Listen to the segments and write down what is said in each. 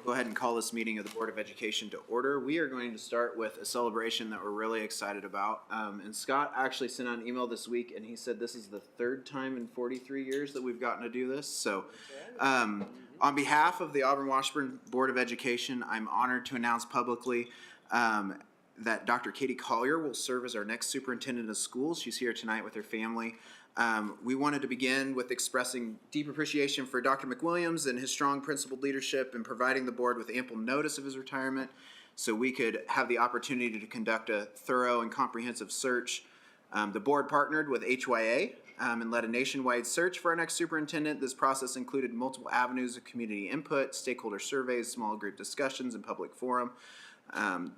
Go ahead and call this meeting of the Board of Education to order. We are going to start with a celebration that we're really excited about. And Scott actually sent out an email this week, and he said this is the third time in 43 years that we've gotten to do this. So on behalf of the Auburn-Washburn Board of Education, I'm honored to announce publicly that Dr. Katie Collier will serve as our next superintendent of schools. She's here tonight with her family. We wanted to begin with expressing deep appreciation for Dr. McWilliams and his strong principled leadership in providing the board with ample notice of his retirement so we could have the opportunity to conduct a thorough and comprehensive search. The board partnered with HYA and led a nationwide search for our next superintendent. This process included multiple avenues of community input, stakeholder surveys, small group discussions, and public forum.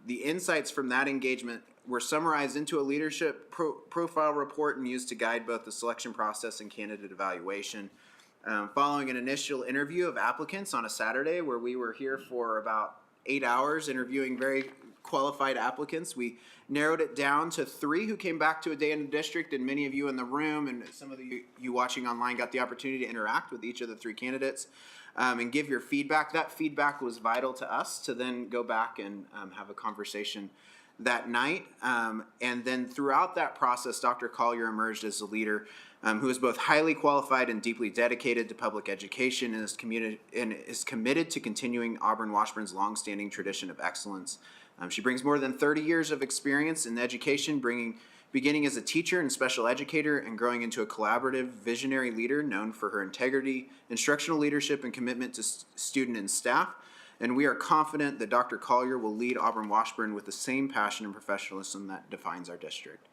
The insights from that engagement were summarized into a leadership profile report and used to guide both the selection process and candidate evaluation. Following an initial interview of applicants on a Saturday where we were here for about 8 hours interviewing very qualified applicants, we narrowed it down to 3 who came back to a day in the district, and many of you in the room and some of you watching online got the opportunity to interact with each of the 3 candidates and give your feedback. That feedback was vital to us to then go back and have a conversation that night. And then throughout that process, Dr. Collier emerged as a leader who is both highly qualified and deeply dedicated to public education and is committed to continuing Auburn-Washburn's longstanding tradition of excellence. She brings more than 30 years of experience in education, beginning as a teacher and special educator and growing into a collaborative, visionary leader known for her integrity, instructional leadership, and commitment to student and staff. And we are confident that Dr. Collier will lead Auburn-Washburn with the same passion and professionalism that defines our district.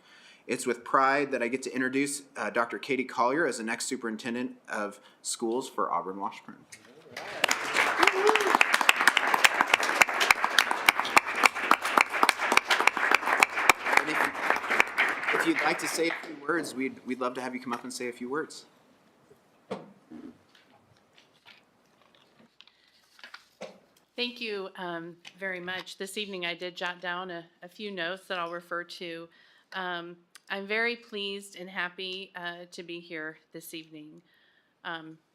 It's with pride that I get to introduce Dr. Katie Collier as the next superintendent of schools for Auburn-Washburn. If you'd like to say a few words, we'd love to have you come up and say a few words. Thank you very much. This evening I did jot down a few notes that I'll refer to. I'm very pleased and happy to be here this evening.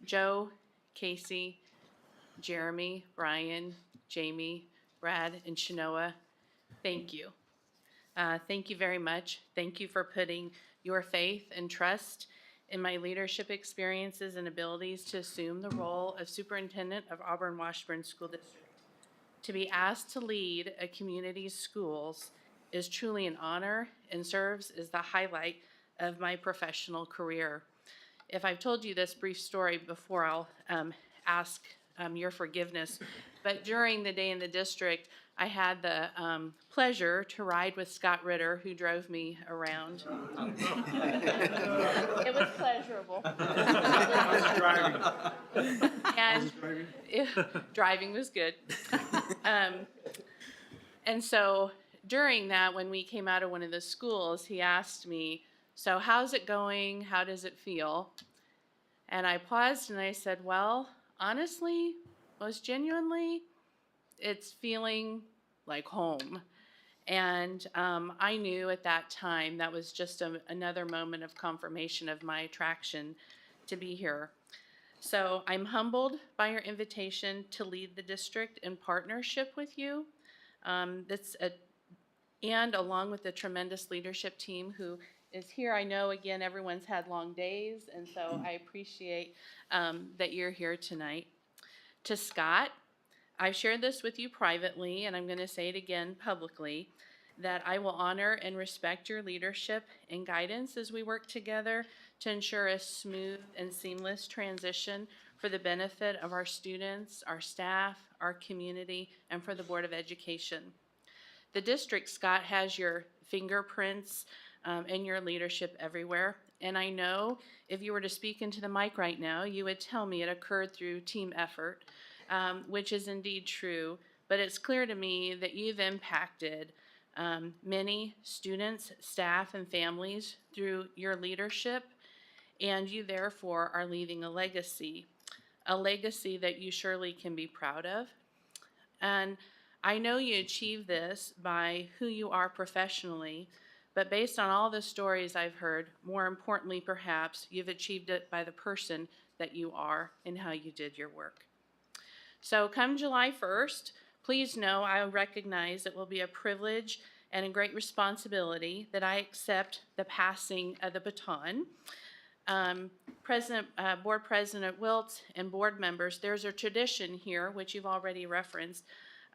Joe, Casey, Jeremy, Brian, Jamie, Brad, and Shanoa, thank you. Thank you very much. Thank you for putting your faith and trust in my leadership experiences and abilities to assume the role of superintendent of Auburn-Washburn School District. To be asked to lead a community's schools is truly an honor and serves as the highlight of my professional career. If I've told you this brief story before, I'll ask your forgiveness. But during the day in the district, I had the pleasure to ride with Scott Ritter, who drove me around. It was pleasurable. And driving was good. And so during that, when we came out of one of the schools, he asked me, "So how's it going? How does it feel?" And I paused and I said, "Well, honestly, most genuinely, it's feeling like home." And I knew at that time that was just another moment of confirmation of my attraction to be here. So I'm humbled by your invitation to lead the district in partnership with you. And along with the tremendous leadership team who is here. I know, again, everyone's had long days, and so I appreciate that you're here tonight. To Scott, I've shared this with you privately, and I'm going to say it again publicly, that I will honor and respect your leadership and guidance as we work together to ensure a smooth and seamless transition for the benefit of our students, our staff, our community, and for the Board of Education. The district, Scott, has your fingerprints and your leadership everywhere. And I know if you were to speak into the mic right now, you would tell me it occurred through team effort, which is indeed true. But it's clear to me that you've impacted many students, staff, and families through your leadership, and you therefore are leaving a legacy that you surely can be proud of. And I know you achieved this by who you are professionally, but based on all the stories I've heard, more importantly perhaps, you've achieved it by the person that you are and how you did your work. So come July 1st, please know I recognize it will be a privilege and a great responsibility that I accept the passing of the baton. Board President Wilt and board members, there's a tradition here, which you've already referenced,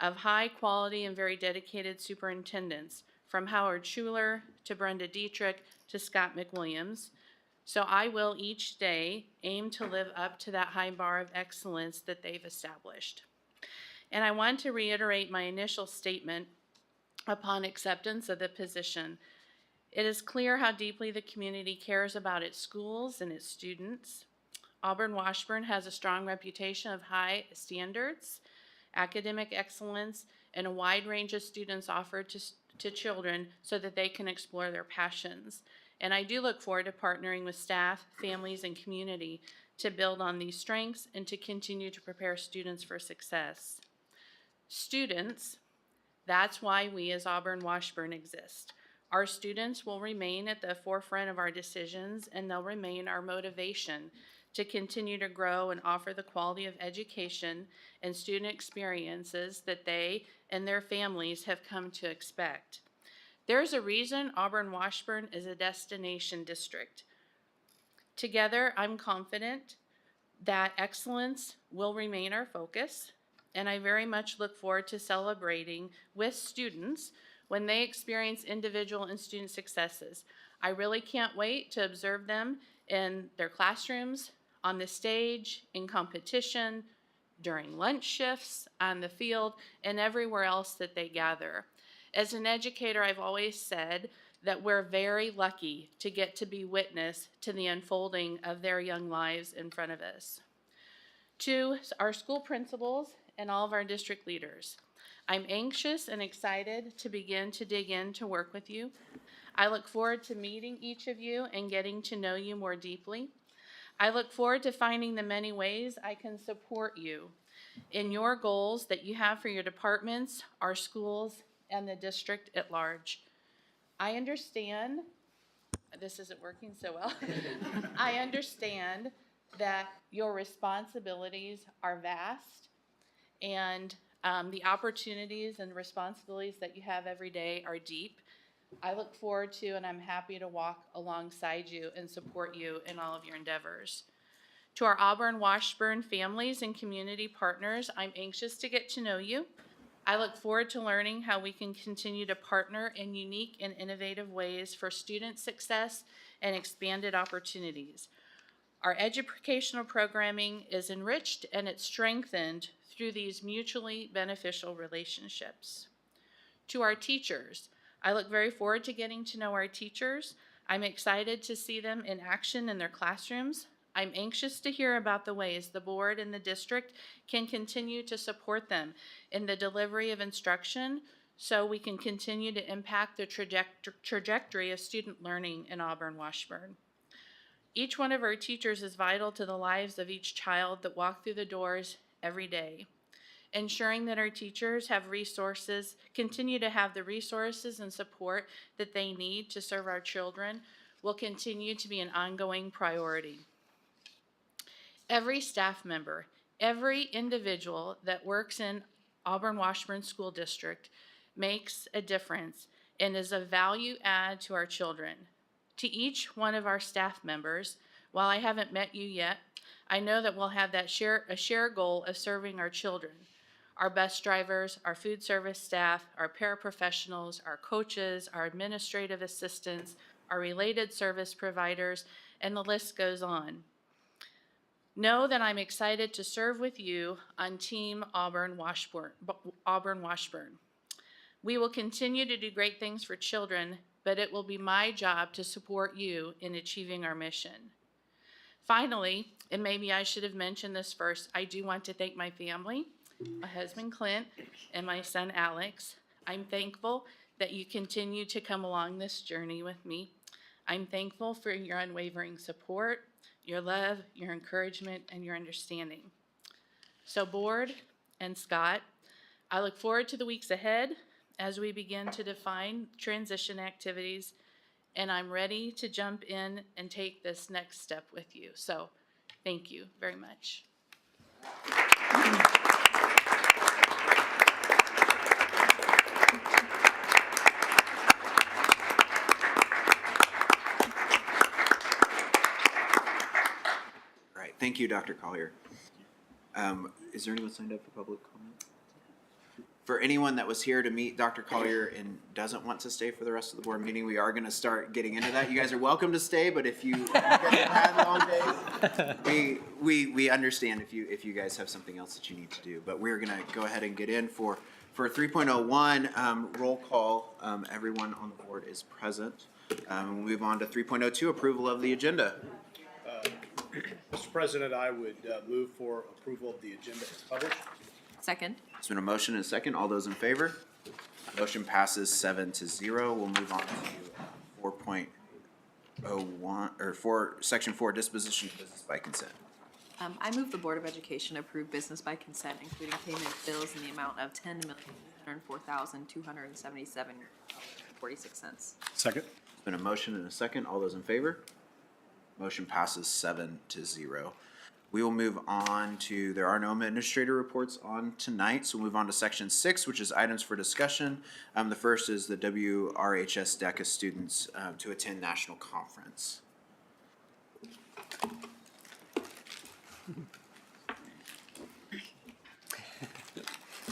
of high quality and very dedicated superintendents, from Howard Schuler to Brenda Dietrich to Scott McWilliams. So I will each day aim to live up to that high bar of excellence that they've established. And I want to reiterate my initial statement upon acceptance of the position. It is clear how deeply the community cares about its schools and its students. Auburn-Washburn has a strong reputation of high standards, academic excellence, and a wide range of students offered to children so that they can explore their passions. And I do look forward to partnering with staff, families, and community to build on these strengths and to continue to prepare students for success. Students, that's why we as Auburn-Washburn exist. Our students will remain at the forefront of our decisions, and they'll remain our motivation to continue to grow and offer the quality of education and student experiences that they and their families have come to expect. There's a reason Auburn-Washburn is a destination district. Together, I'm confident that excellence will remain our focus, and I very much look forward to celebrating with students when they experience individual and student successes. I really can't wait to observe them in their classrooms, on the stage, in competition, during lunch shifts, on the field, and everywhere else that they gather. As an educator, I've always said that we're very lucky to get to be witness to the unfolding of their young lives in front of us. To our school principals and all of our district leaders, I'm anxious and excited to begin to dig in to work with you. I look forward to meeting each of you and getting to know you more deeply. I look forward to finding the many ways I can support you in your goals that you have for your departments, our schools, and the district at large. I understand, this isn't working so well. I understand that your responsibilities are vast, and the opportunities and responsibilities that you have every day are deep. I look forward to, and I'm happy to walk alongside you and support you in all of your endeavors. To our Auburn-Washburn families and community partners, I'm anxious to get to know you. I look forward to learning how we can continue to partner in unique and innovative ways for student success and expanded opportunities. Our educational programming is enriched and it's strengthened through these mutually beneficial relationships. To our teachers, I look very forward to getting to know our teachers. I'm excited to see them in action in their classrooms. I'm anxious to hear about the ways the board and the district can continue to support them in the delivery of instruction so we can continue to impact the trajectory of student learning in Auburn-Washburn. Each one of our teachers is vital to the lives of each child that walk through the doors every day. Ensuring that our teachers have resources, continue to have the resources and support that they need to serve our children will continue to be an ongoing priority. Every staff member, every individual that works in Auburn-Washburn School District makes a difference and is a value add to our children. To each one of our staff members, while I haven't met you yet, I know that we'll have that shared goal of serving our children. Our bus drivers, our food service staff, our paraprofessionals, our coaches, our administrative assistants, our related service providers, and the list goes on. Know that I'm excited to serve with you on Team Auburn-Washburn. We will continue to do great things for children, but it will be my job to support you in achieving our mission. Finally, and maybe I should have mentioned this first, I do want to thank my family, my husband Clint, and my son Alex. I'm thankful that you continue to come along this journey with me. I'm thankful for your unwavering support, your love, your encouragement, and your understanding. So board and Scott, I look forward to the weeks ahead as we begin to define transition activities, and I'm ready to jump in and take this next step with you. So thank you very much. Thank you, Dr. Collier. Is there anyone signed up for public comment? For anyone that was here to meet Dr. Collier and doesn't want to stay for the rest of the board meeting, we are going to start getting into that. You guys are welcome to stay, but if you guys have had long days, we understand if you guys have something else that you need to do. But we're going to go ahead and get in for 3.01 roll call. Everyone on the board is present. We'll move on to 3.02 approval of the agenda. Mr. President, I would move for approval of the agenda as published. Second. There's been a motion and a second. All those in favor? Motion passes 7-0. We'll move on to 4.01 or Section 4 disposition of business by consent. I move the Board of Education approve business by consent, including payment of bills in the amount of $10,804,277.46. Second. There's been a motion and a second. All those in favor? Motion passes 7-0. We will move on to, there are no administrator reports on tonight, so we'll move on to Section 6, which is items for discussion. The first is the WRHS DECA students to attend national conference.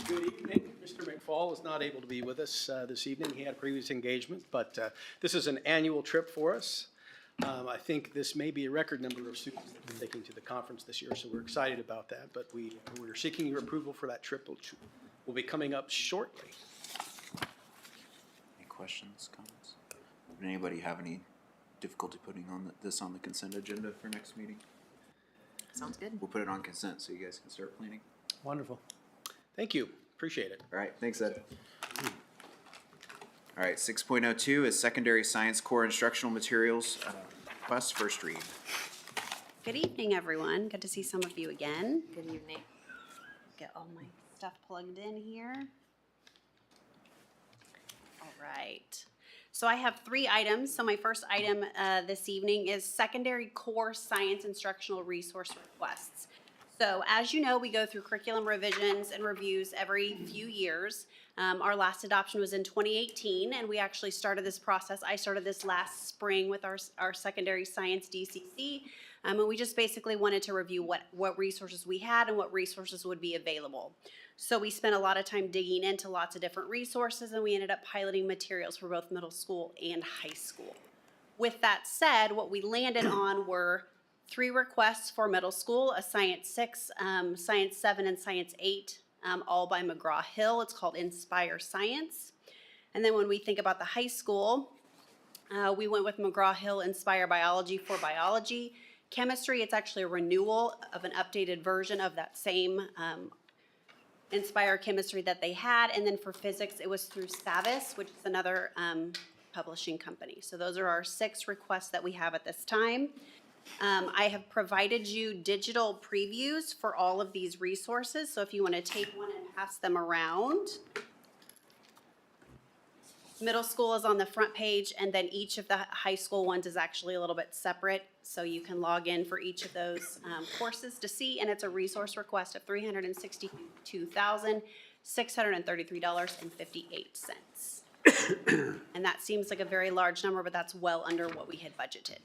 Good evening. Mr. McFall is not able to be with us this evening. He had a previous engagement, but this is an annual trip for us. I think this may be a record number of students that we're taking to the conference this year, so we're excited about that. But we're seeking your approval for that trip, which will be coming up shortly. Any questions, comments? Would anybody have any difficulty putting this on the consent agenda for next meeting? Sounds good. We'll put it on consent so you guys can start planning. Wonderful. Thank you. Appreciate it. All right, thanks, Ed. All right, 6.02 is secondary science core instructional materials request, first read. Good evening, everyone. Good to see some of you again. Good evening. Get all my stuff plugged in here. All right. So I have 3 items. So my first item this evening is secondary core science instructional resource requests. So as you know, we go through curriculum revisions and reviews every few years. Our last adoption was in 2018, and we actually started this process. I started this last spring with our secondary science DCC, and we just basically wanted to review what resources we had and what resources would be available. So we spent a lot of time digging into lots of different resources, and we ended up piloting materials for both middle school and high school. With that said, what we landed on were 3 requests for middle school, a Science 6, Science 7, and Science 8, all by McGraw-Hill. It's called Inspire Science. And then when we think about the high school, we went with McGraw-Hill Inspire Biology for biology. Chemistry, it's actually a renewal of an updated version of that same Inspire Chemistry that they had. And then for physics, it was through Savis, which is another publishing company. So those are our 6 requests that we have at this time. I have provided you digital previews for all of these resources, so if you want to take one and pass them around. Middle school is on the front page, and then each of the high school ones is actually a little bit separate, so you can log in for each of those courses to see, and it's a resource request of $362,633.58. And that seems like a very large number, but that's well under what we had budgeted.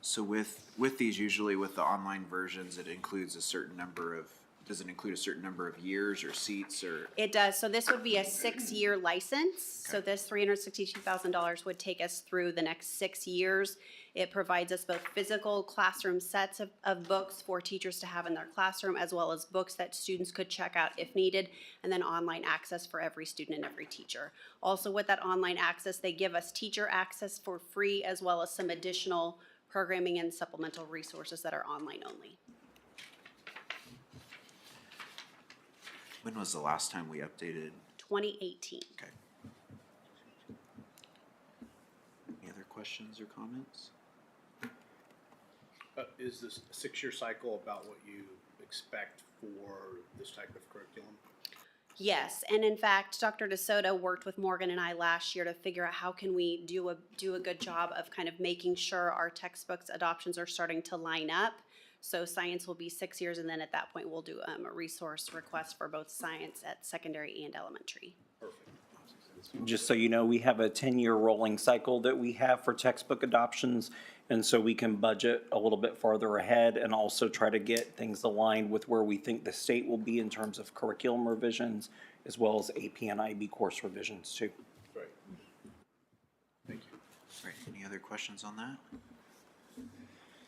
So with these, usually with the online versions, it includes a certain number of, does it include a certain number of years or seats or? It does. So this would be a 6-year license. So this $362,000 would take us through the next 6 years. It provides us both physical classroom sets of books for teachers to have in their classroom, as well as books that students could check out if needed, and then online access for every student and every teacher. Also with that online access, they give us teacher access for free, as well as some additional programming and supplemental resources that are online only. When was the last time we updated? 2018. Okay. Any other questions or comments? Is this a 6-year cycle about what you expect for this type of curriculum? Yes, and in fact, Dr. DeSoto worked with Morgan and I last year to figure out how can we do a good job of kind of making sure our textbooks adoptions are starting to line up. So science will be 6 years, and then at that point we'll do a resource request for both science at secondary and elementary. Perfect. Just so you know, we have a 10-year rolling cycle that we have for textbook adoptions, And so we can budget a little bit farther ahead and also try to get things aligned with where we think the state will be in terms of curriculum revisions, as well as AP and IB course revisions too. Right. Thank you. Right, any other questions on that?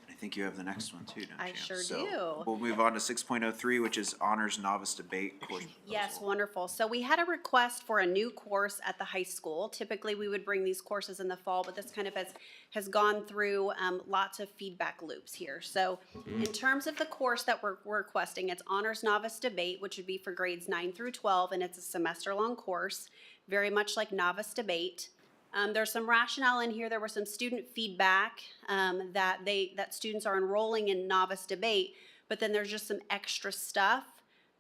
I think you have the next one too, don't you? I sure So do. we'll move on to 6.03, which is Honors Novice Debate course Yes, proposal. wonderful. So we had a request for a new course at the high school. Typically, we would bring these courses in the fall, but this kind of has gone through lots of feedback loops here. So in terms of the course that we're requesting, it's Honors Novice Debate, which would be for grades 9 through 12, and it's a semester-long course, very much like Novice Debate. There's some rationale in here. There was some student feedback that students are enrolling in Novice Debate, but then there's just some extra stuff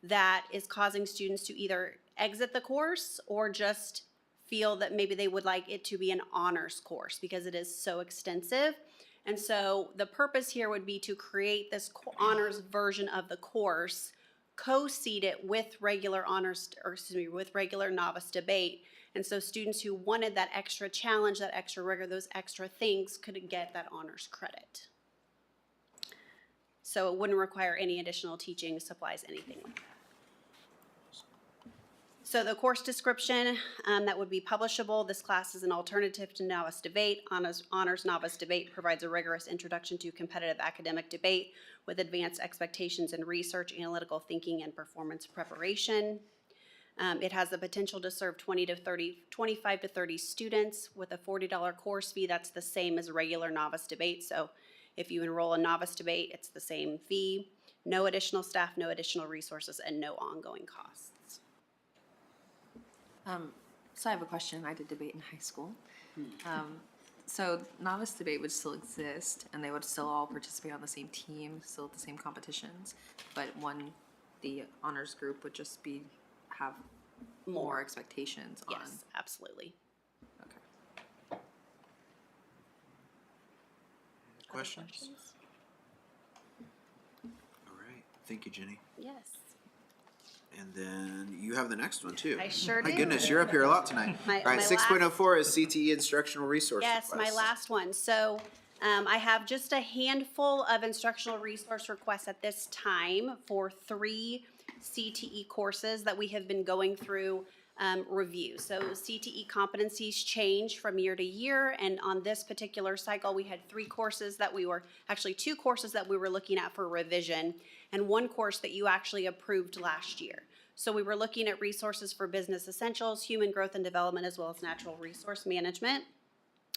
that is causing students to either exit the course or just feel that maybe they would like it to be an honors course because it is so extensive. And so the purpose here would be to create this honors version of the course, co-seat it with regular honors, or excuse me, with regular Novice Debate. And so students who wanted that extra challenge, that extra rigor, those extra things could get that honors credit. So it wouldn't require any additional teaching supplies, anything like that. So the course description that would be publishable, this class is an alternative to Novice Debate. Honors Novice Debate provides a rigorous introduction to competitive academic debate with advanced expectations in research, analytical thinking, and performance preparation. It has the potential to serve 25 to 30 students with a $40 course fee. That's the same as regular Novice Debate. So if you enroll in Novice Debate, it's the same fee. No additional staff, no additional resources, and no ongoing costs. So I have a question. I did debate in high school. So Novice Debate would still exist, and they would still all participate on the same team, still at the same competitions, but the honors group would just have more expectations on. Yes, absolutely. Okay. Questions? All right, thank you, Jenny. Yes. And then you have the next one too. I sure My do. goodness, you're up here a lot tonight. All right, 6.04 is CTE Instructional Resource Yes, my Request. last one. So I have just a handful of instructional resource requests at this time for 3 CTE courses that we have been going through review. So CTE competencies change from year to year, and on this particular cycle, we had 2 courses that we were looking at for revision, and 1 course that you actually approved last year. So we were looking at resources for business essentials, human growth and development, as well as natural resource management.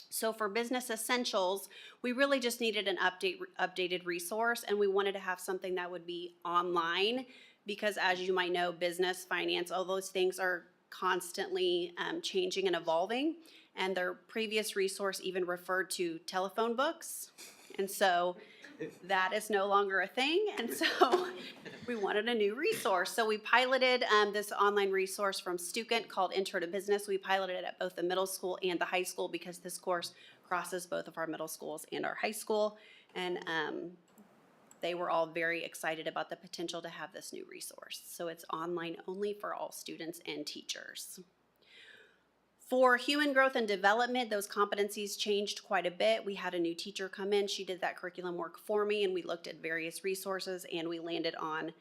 So for business essentials, we really just needed an updated resource, and we wanted to have something that would be online because, as you might know, business, finance, all those things are constantly changing and evolving. And their previous resource even referred to telephone books. And so that is no longer a thing. And so we wanted a new resource. So we piloted this online resource from Stukent called Intro to Business. We piloted it at both the middle school and the high school because this course crosses both of our middle schools and our high school. And they were all very excited about the potential to have this new resource. So it's online only for all students and teachers. For human growth and development, those competencies changed quite a bit. We had a new teacher come in. She did that curriculum work for me, and we looked at various resources, and we landed on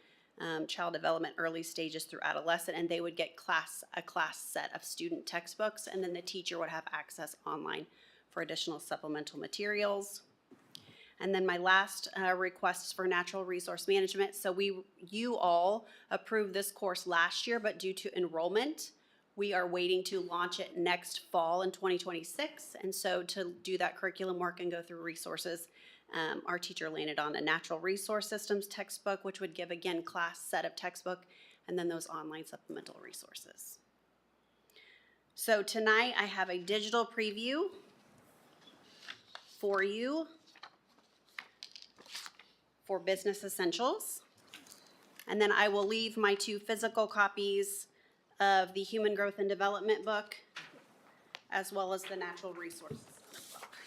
child development early stages through adolescent, and they would get a class set of student textbooks, and then the teacher would have access online for additional supplemental materials. And then my last request is for natural resource management. So you all approved this course last year, but due to enrollment, we are waiting to launch it next fall in 2026. And so to do that curriculum work and go through resources, our teacher landed on a natural resource systems textbook, which would give, again, class set of textbook, and then those online supplemental resources. So tonight I have a digital preview for you for business essentials. And then I will leave my 2 physical copies of the Human Growth and Development book, as well as the Natural Resources book.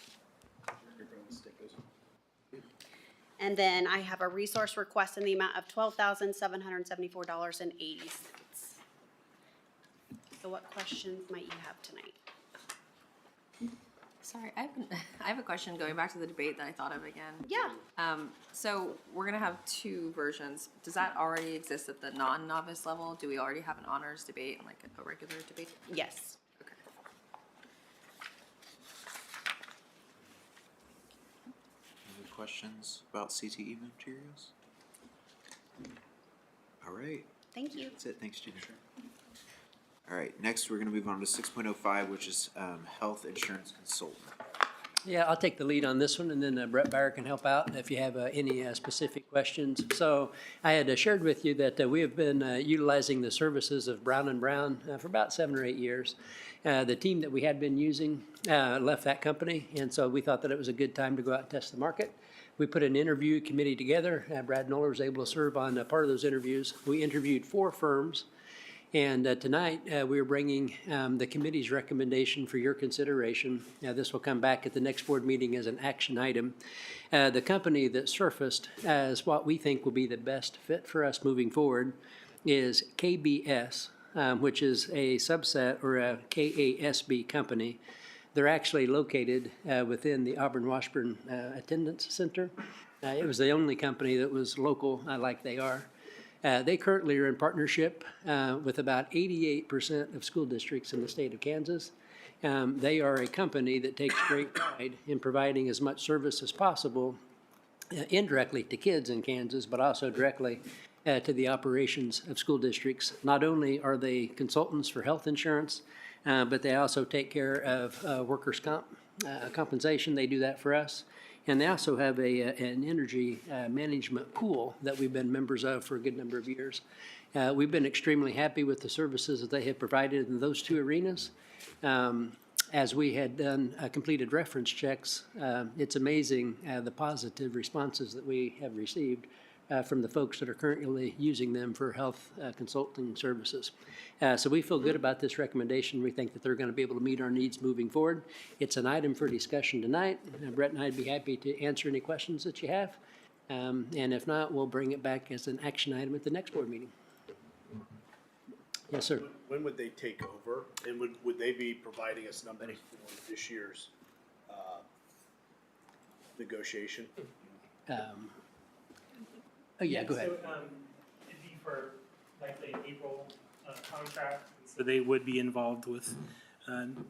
And then I have a resource request in the amount of $12,774.80. So what questions might you have tonight? Sorry, I have a question going back to the debate that I thought of again. Yeah. So we're gonna have two versions. Does that already exist at the non-novice level? Do we already have an honors debate and like a regular debate? Yes. Okay. Any questions about CTE materials? All right, Thank you. that's it. Thanks, Gina. All right, next we're gonna move on to 6.05, which is health insurance consultant. Yeah, I'll take the lead on this one, and then Brett Byer can help out if you have any specific questions. So I had shared with you that we have been utilizing the services of Brown & Brown for about 7 or 8 years. The team that we had been using left that company, and so we thought that it was a good time to go out and test the market. We put an interview committee together. Brad Noller was able to serve on part of those interviews. We interviewed 4 firms. And tonight, we are bringing the committee's recommendation for your consideration. This will come back at the next board meeting as an action item. The company that surfaced as what we think will be the best fit for us moving forward is KBS, which is a subset or a KASB company. They're actually located within the Auburn-Washburn Attendance Center. It was the only company that was local, like they are. They currently are in partnership with about 88% of school districts in the state of Kansas. They are a company that takes great pride in providing as much service as possible indirectly to kids in Kansas, but also directly to the operations of school districts. Not only are they consultants for health insurance, but they also take care of workers' compensation. They do that for us. And they also have an energy management pool that we've been members of for a good number of years. We've been extremely happy with the services that they have provided in those 2 arenas. As we had done completed reference checks, it's amazing the positive responses that we have received from the folks that are currently using them for health consulting services. So we feel good about this recommendation. We think that they're going to be able to meet our needs moving forward. It's an item for discussion tonight. Brett and I'd be happy to answer any questions that you have. And if not, we'll bring it back as an action item at the next board meeting. Yes, sir. When would they take over, and would they be providing us numbers for this year's negotiation? Oh, yeah, go ahead. So, it'd be for likely an April contract, so they would be involved with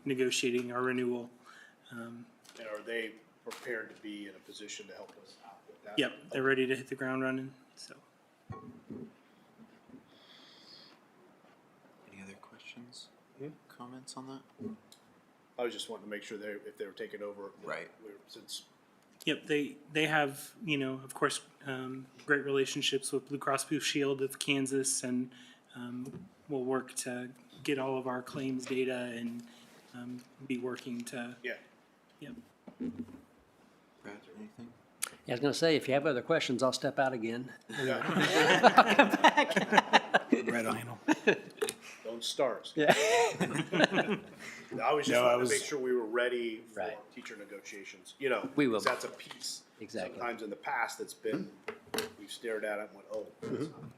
negotiating our renewal. And are they prepared to be in a position to help us out with that? Yep, they're ready to hit the ground running, so. Any other questions, comments on that? I was just wanting to make sure if they were taking over. Right. Since, Yep, they have, of course, great relationships with Blue Cross Blue Shield of Kansas, and we'll work to get all of our claims data and be working to. yeah. Yep. Brad, anything? Yeah, I was going to say, if you have other questions, I'll step out again. Red Idol. Don't start. Yeah. I was just No, I wanting was- to make sure we were ready for Right. teacher negotiations, We will. 'cause that's a piece. Exactly. Sometimes in the past, it's been, we've stared at it and went, oh, that's not gonna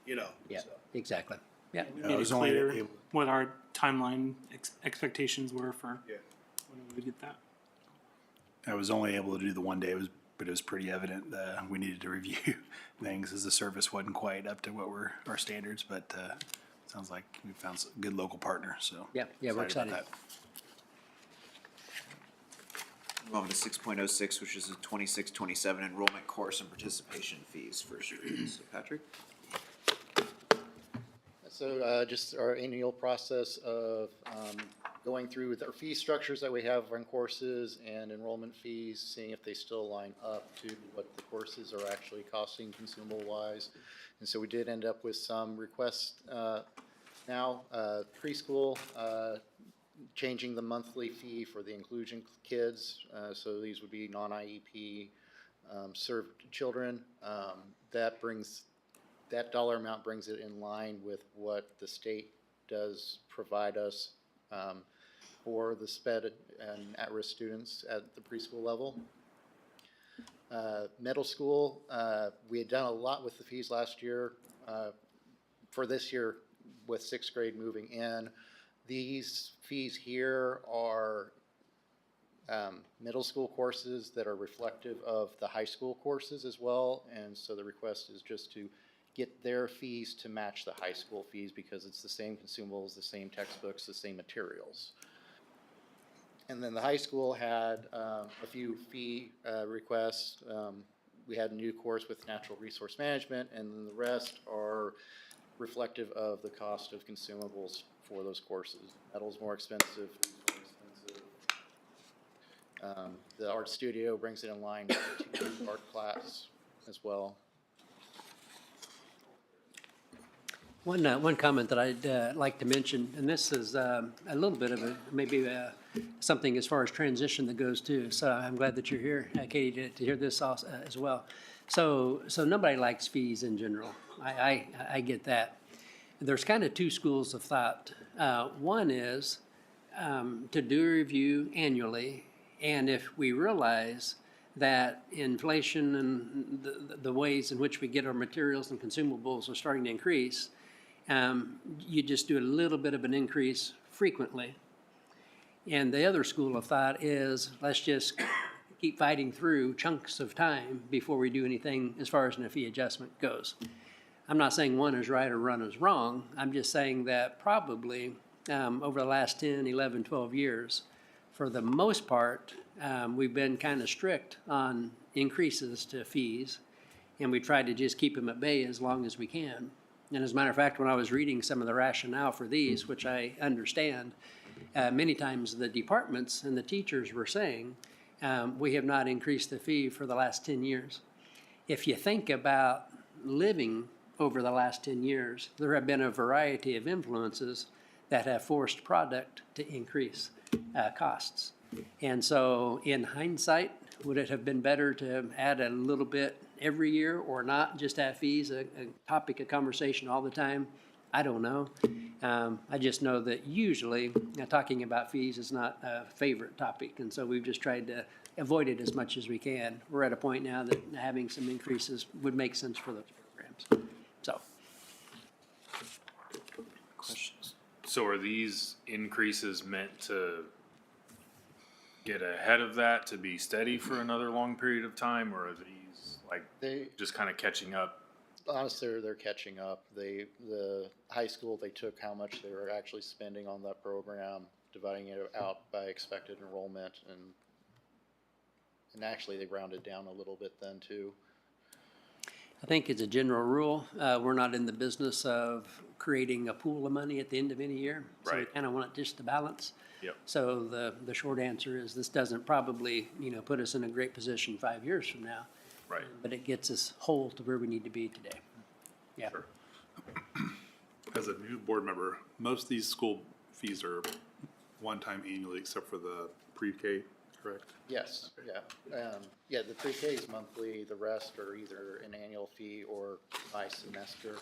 be fun, Yeah, so. exactly. Yeah. We I made it was only clear able- what our timeline expectations were for Yeah. when we would get that. I was only able to do the one day, but it was pretty evident that we needed to review things as the service wasn't quite up to what were our standards, but sounds like we found some good local partner, so. Yeah, we're excited. about that. Move on to 6.06, which is a 26-27 enrollment course and participation fees for students. So Patrick? So just our annual process of going through with our fee structures that we have on courses and enrollment fees, seeing if they still line up to what the courses are actually costing consumable-wise. And so we did end up with some requests now, preschool, changing the monthly fee for the inclusion kids. So these would be non-IEP served children. That dollar amount brings it in line with what the state does provide us for the SPED and at-risk students at the preschool level. Middle school, we had done a lot with the fees last year. For this year, with 6th grade moving in, these fees here are middle school courses that are reflective of the high school courses as well. And so the request is just to get their fees to match the high school fees because it's the same consumables, the same textbooks, the same materials. And then the high school had a few fee requests. We had a new course with natural resource management, and then the rest are reflective of the cost of consumables for those courses. Metal's more expensive, food's more expensive. The art studio brings it in line with the art class as well. One comment that I'd like to mention, and this is a little bit of something as far as transition that goes too. So I'm glad that you're here, Katie, to hear this also, as well. So nobody likes fees in general. I get that. There's kind of two schools of thought. One is to do a review annually, and if we realize that inflation and the ways in which we get our materials and consumables are starting to increase, you just do a little bit of an increase frequently. And the other school of thought is, let's just keep fighting through chunks of time before we do anything as far as a fee adjustment goes. I'm not saying one is right or one is wrong. I'm just saying that probably over the last 10, 11, 12 years, for the most part, we've been kind of strict on increases to fees, and we try to just keep them at bay as long as we can. And as a matter of fact, when I was reading some of the rationale for these, which I understand, many times the departments and the teachers were saying, we have not increased the fee for the last 10 years. If you think about living over the last 10 years, there have been a variety of influences that have forced product to increase costs. And so in hindsight, would it have been better to add a little bit every year or not just have fees a topic of conversation all the time? I don't know. I just know that usually talking about fees is not a favorite topic, and so we've just tried to avoid it as much as we can. We're at a point now that having some increases would make sense for those programs. So. Questions? So are these increases meant to get ahead of that, to be steady for another long period of time, or are these like They, just kind of catching up? honestly, they're catching up. The high school, they took how much they were actually spending on that program, dividing it out by expected enrollment, and actually they rounded down a little bit then too. I think as a general rule, we're not in the business of creating a pool of money at the end of any year. So we Right. kind of want it just to balance. Yep. So the short answer is this doesn't probably, put us in a great position 5 years from now. Right. But it gets us whole to where we need to be today. Yeah. Sure. As a new board member, most of these school fees are one-time annually, except for the pre-K, correct? Yes, yeah. Yeah, the pre-K is monthly, the rest are either an annual fee or by semester.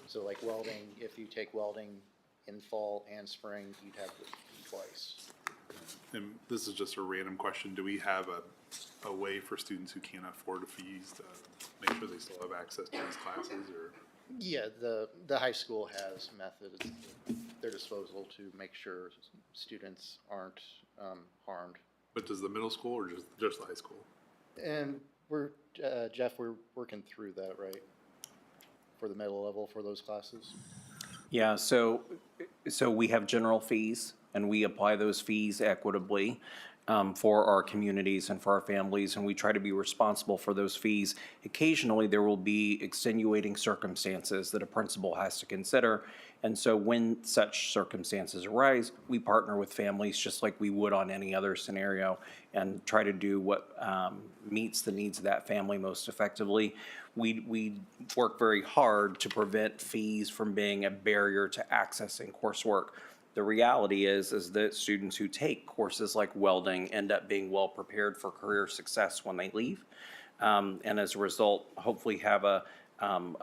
So like welding, if you take welding in fall and spring, you'd have the fee twice. And this is just a random question. Do we have a way for students who can't afford fees to make sure they still have access to these classes, or? Yeah, the high school has methods at their disposal to make sure students aren't harmed. But does the middle school or just the high school? And we're, Jeff, we're working through that, right? For the middle level for those classes? Yeah, so we have general fees, and we apply those fees equitably for our communities and for our families, and we try to be responsible for those fees. Occasionally, there will be extenuating circumstances that a principal has to consider, and so when such circumstances arise, we partner with families just like we would on any other scenario and try to do what meets the needs of that family most effectively. We work very hard to prevent fees from being a barrier to accessing coursework. The reality is that students who take courses like welding end up being well prepared for career success when they leave, and as a result, hopefully have a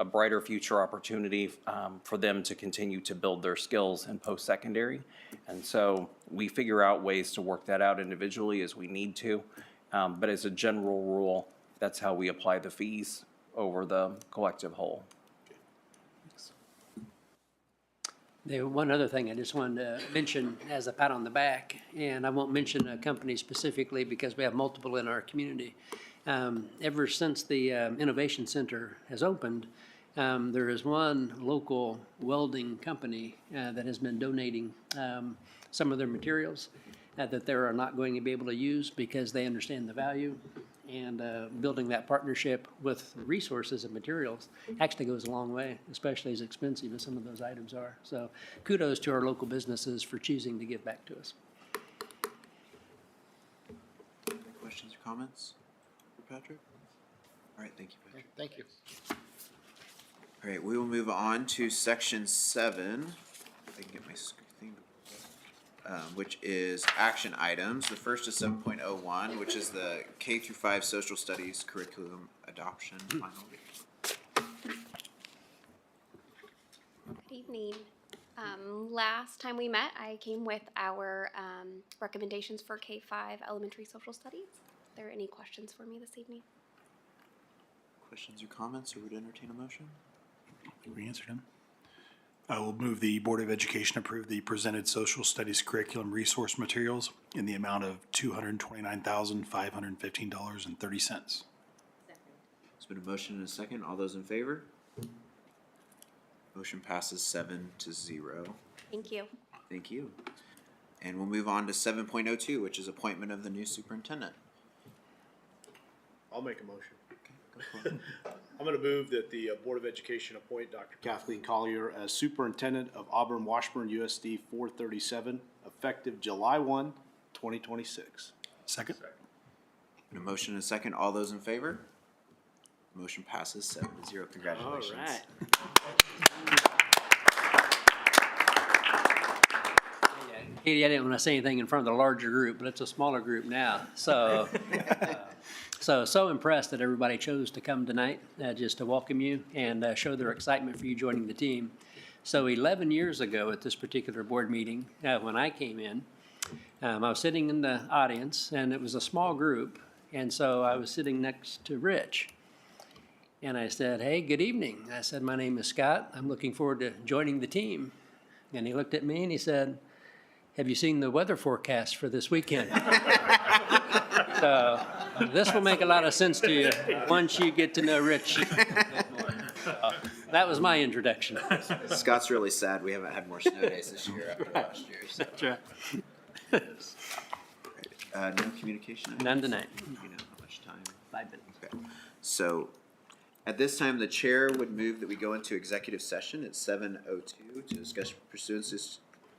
brighter future opportunity for them to continue to build their skills in post-secondary. And so we figure out ways to work that out individually as we need to, but as a general rule, that's how we apply the fees over the collective whole. One other thing I just wanted to mention as a pat on the back, and I won't mention a company specifically because we have multiple in our community. Ever since the Innovation Center has opened, there is one local welding company that has been donating some of their materials that they are not going to be able to use because they understand the value. And building that partnership with resources and materials actually goes a long way, especially as expensive as some of those items are. So kudos to our local businesses for choosing to give back to us. Any questions or comments for Patrick? All right, thank you, Patrick. Thank you. All right, we will move on to section 7. If I can get my thing, which is action items. The first is 7.01, which is the K through 5 social studies curriculum adoption final. Good evening. Last time we met, I came with our recommendations for K-5 elementary social studies. Are there any questions for me this evening? Questions or comments, or would entertain a motion? We answered them. I will move the Board of Education approve the presented social studies curriculum resource materials in the amount of $229,515.30. There's been a motion and a second. All those in favor? Motion passes 7-0. Thank you. Thank you. And we'll move on to 7.02, which is appointment of the new superintendent. I'll make a motion. Okay, go for it. I'm gonna move that the Board of Education appoint Dr. Kathleen Collier as Superintendent of Auburn-Washburn USD 437, effective July 1, 2026. Second? And a motion and a second. All those in favor? Motion passes 7-0. Congratulations. All right. Katie, I didn't want to say anything in front of the larger group, but it's a smaller group now. So, so impressed that everybody chose to come tonight just to welcome you and show their excitement for you joining the team. So 11 years ago at this particular board meeting, when I came in, I was sitting in the audience, and it was a small group, and so I was sitting next to Rich. And I said, "Hey, good evening." I said, "My name is Scott. I'm looking forward to joining the team." And he looked at me and he said, "Have you seen the weather forecast for this weekend?" So this will make a lot of sense to you once you get to know Rich. That was my introduction. Scott's really sad we haven't had more snow days this year after last year. So. That's right. No communication? None tonight. You know how much time? 5 minutes. Okay. So at this time, the chair would move that we go into executive session at 7:02 to discuss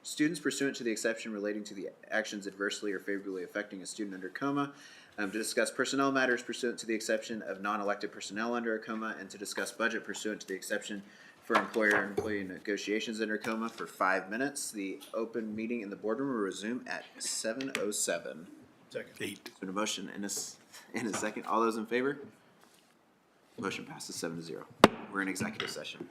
students pursuant to the exception relating to the actions adversely or favorably affecting a student under coma, to discuss personnel matters pursuant to the exception of non-elected personnel under a coma, and to discuss budget pursuant to the exception for employer and employee negotiations under coma for 5 minutes. The open meeting in the boardroom will resume at 7:07. Second. 8. There's been a motion and a second. All those in favor? Motion passes 7-0. We're in executive session.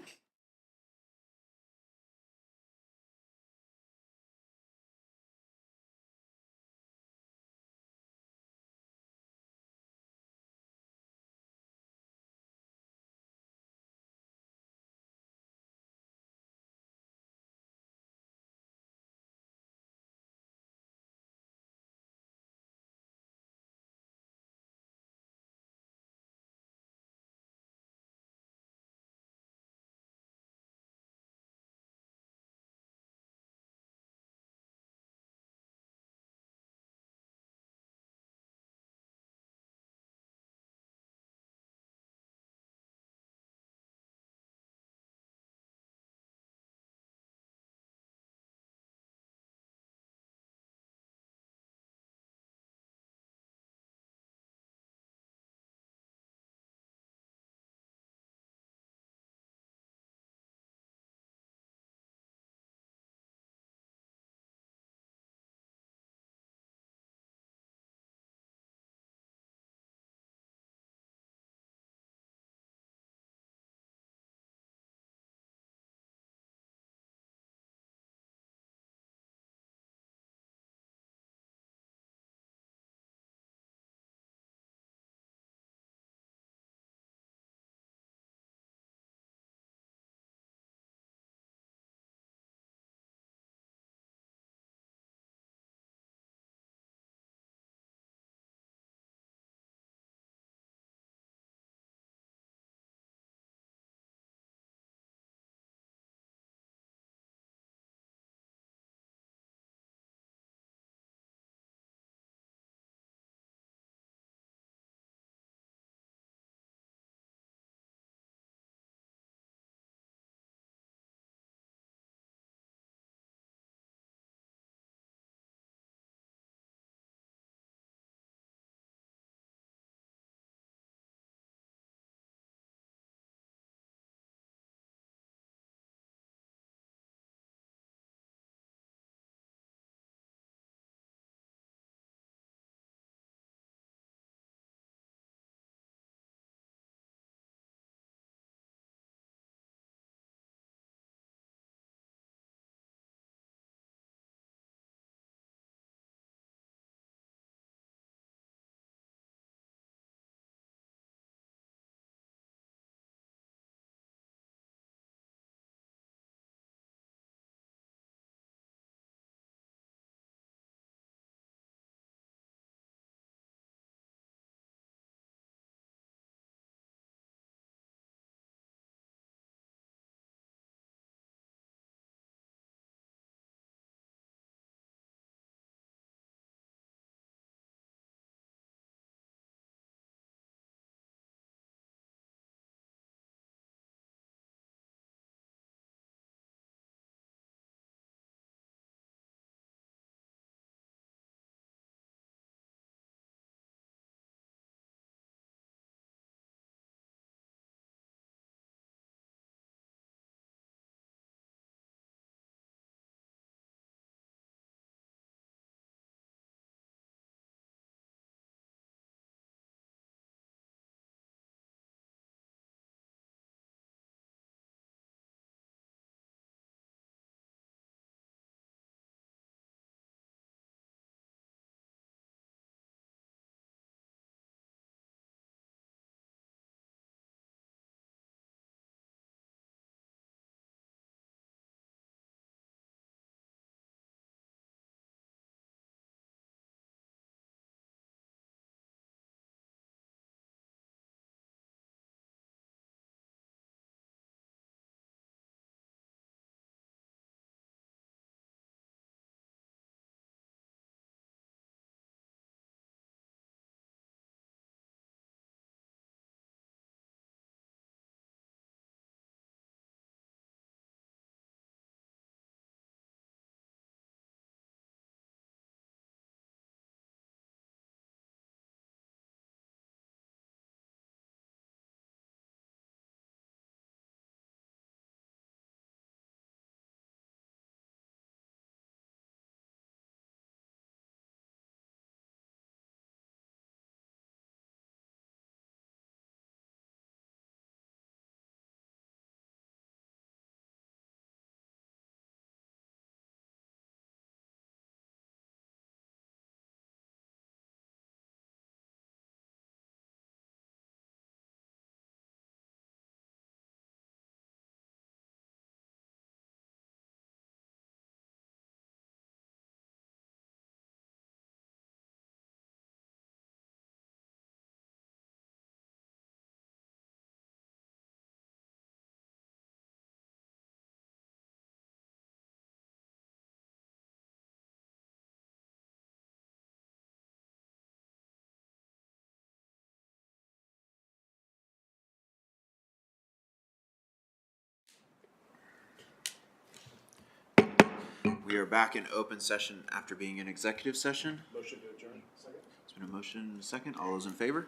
We are back in open session after being in executive session. Motion to adjourn, second. There's been a motion and a second. All those in favor?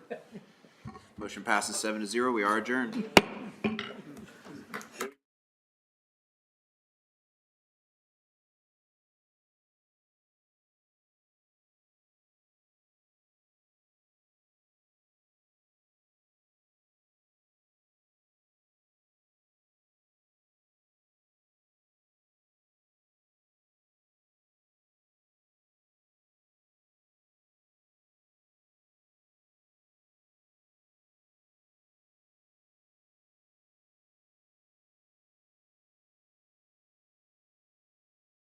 Motion passes 7-0. We are adjourned.